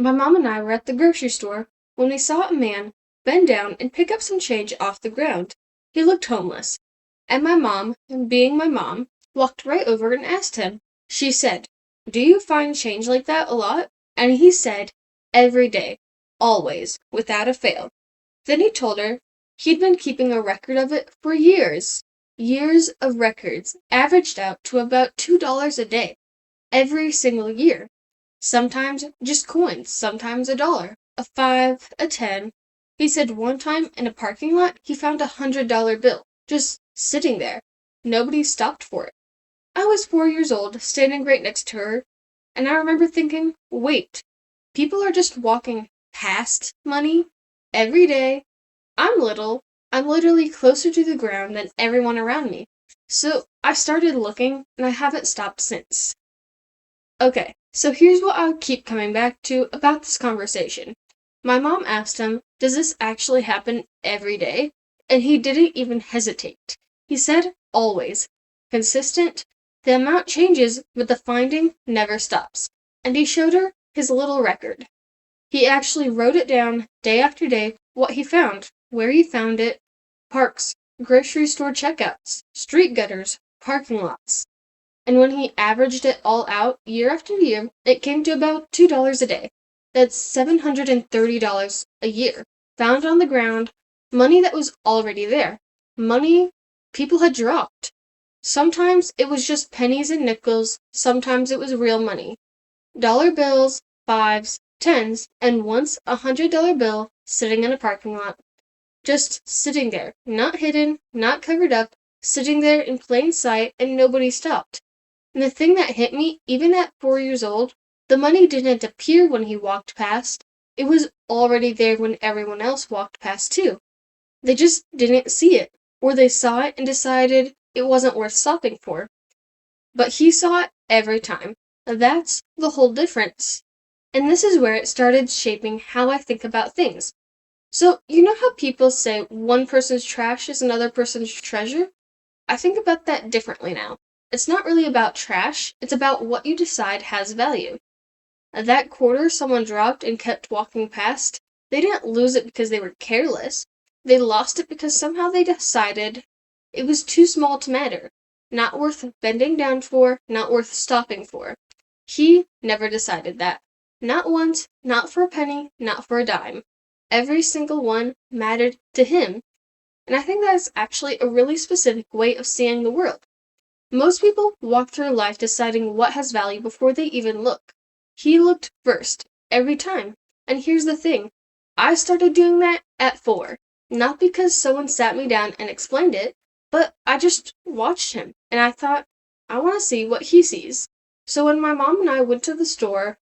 My mom and I were at the grocery store when we saw a man bend down and pick up some change off the ground. He looked homeless, and my mom, being my mom, walked right over and asked him. She said, "Do you find change like that a lot?" And he said, "Every day, always, without a fail." Then he told her he'd been keeping a record of it for years. Years of records, averaged out to about $2 a day, every single year. Sometimes just coins, sometimes a dollar, a five, a 10. He said one time in a parking lot he found $100 bill, just sitting there. Nobody stopped for it. I was 4 years old, standing right next to her, and I remember thinking, wait, people are just walking past money every day. I'm little. I'm literally closer to the ground than everyone around me. So I started looking, and I haven't stopped since. Okay, so here's what I'll keep coming back to about this conversation. My mom asked him, "Does this actually happen every day?" And he didn't even hesitate. He said, "Always. Consistent. The amount changes, but the finding never stops." And he showed her his little record. He actually wrote it down day after day, what he found, where he found it, parks, grocery store checkouts, street gutters, parking lots. And when he averaged it all out year after year, it came to about $2 a day. That's $730 a year, found on the ground, money that was already there, money people had dropped. Sometimes it was just pennies and nickels, sometimes it was real money. Dollar bills, fives, tens, and once $100 bill sitting in a parking lot. Just sitting there, not hidden, not covered up, sitting there in plain sight, and nobody stopped. And the thing that hit me, even at 4 years old, the money didn't appear when he walked past. It was already there when everyone else walked past too. They just didn't see it, or they saw it and decided it wasn't worth stopping for. But he saw it every time. That's the whole difference. And this is where it started shaping how I think about things. So, you know how people say one person's trash is another person's treasure? I think about that differently now. It's not really about trash, it's about what you decide has value. That quarter someone dropped and kept walking past, they didn't lose it because they were careless. They lost it because somehow they decided it was too small to matter, not worth bending down for, not worth stopping for. He never decided that. Not once, not for a penny, not for a dime. Every single one mattered to him. And I think that's actually a really specific way of seeing the world. Most people walk through life deciding what has value before they even look. He looked first, every time. And here's the thing, I started doing that at 4. Not because someone sat me down and explained it, but I just watched him, and I thought, I want to see what he sees. So when my mom and I went to the store,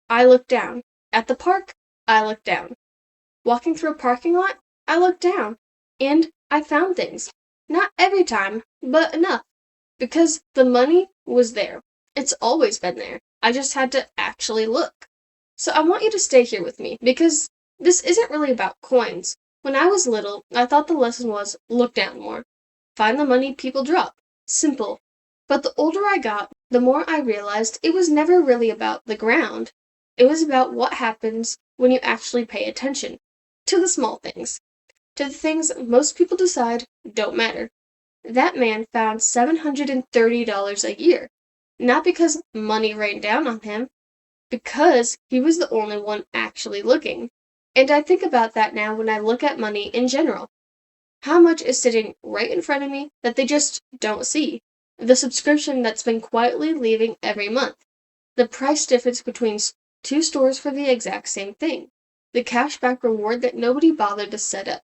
I looked down. At the park, I looked down. Walking through a parking lot, I looked down. And I found things. Not every time, but enough. Because the money was there. It's always been there. I just had to actually look. So I want you to stay here with me, because this isn't really about coins. When I was little, I thought the lesson was look down more. Find the money people drop. Simple. But the older I got, the more I realized it was never really about the ground. It was about what happens when you actually pay attention. To the small things. To the things most people decide don't matter. That man found $730 a year, not because money rained down on him, because he was the only one actually looking. And I think about that now when I look at money in general. How much is sitting right in front of me that they just don't see? The subscription that's been quietly leaving every month. The price difference between two stores for the exact same thing. The cashback reward that nobody bothered to set up.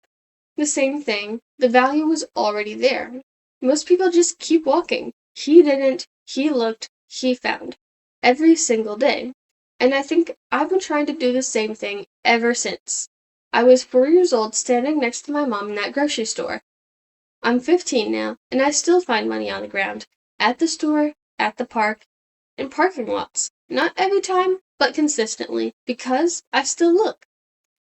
The same thing, the value was already there. Most people just keep walking. He didn't, he looked, he found. Every single day. And I think I've been trying to do the same thing ever since. I was 4 years old standing next to my mom in that grocery store. I'm 15 now, and I still find money on the ground. At the store, at the park, in parking lots. Not every time, but consistently, because I still look.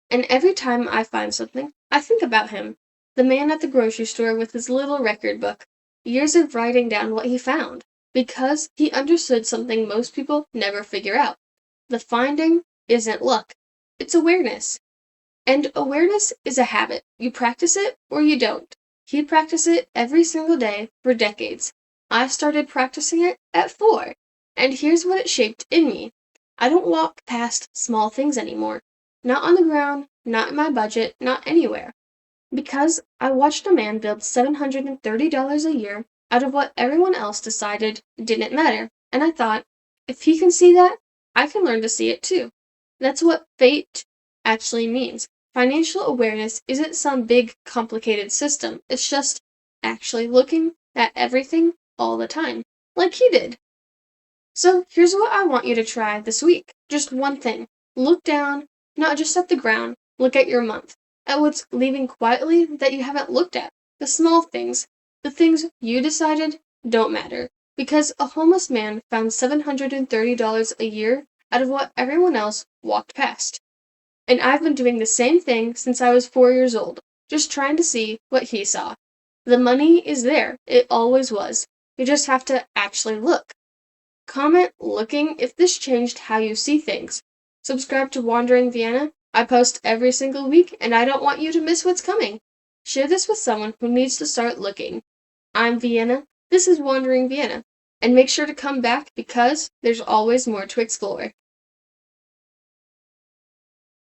And every time I find something, I think about him. The man at the grocery store with his little record book. Years of writing down what he found. Because he understood something most people never figure out. The finding isn't luck. It's awareness. And awareness is a habit. You practice it or you don't. You practice it every single day for decades. I started practicing it at 4, and here's what it shaped in me. I don't walk past small things anymore. Not on the ground, not in my budget, not anywhere. Because I watched a man build $730 a year out of what everyone else decided didn't matter, and I thought, if he can see that, I can learn to see it too. That's what fate actually means. Financial awareness isn't some big, complicated system, it's just actually looking at everything all the time, like he did. So here's what I want you to try this week. Just one thing. Look down, not just at the ground, look at your month, at what's leaving quietly that you haven't looked at. The small things, the things you decided don't matter. Because a homeless man found $730 a year out of what everyone else walked past. And I've been doing the same thing since I was 4 years old, just trying to see what he saw. The money is there, it always was. You just have to actually look. Comment looking if this changed how you see things. Subscribe to Wandering Vienna. I post every single week, and I don't want you to miss what's coming. Share this with someone who needs to start looking. I'm Vienna. This is Wandering Vienna. And make sure to come back because there's always more to explore.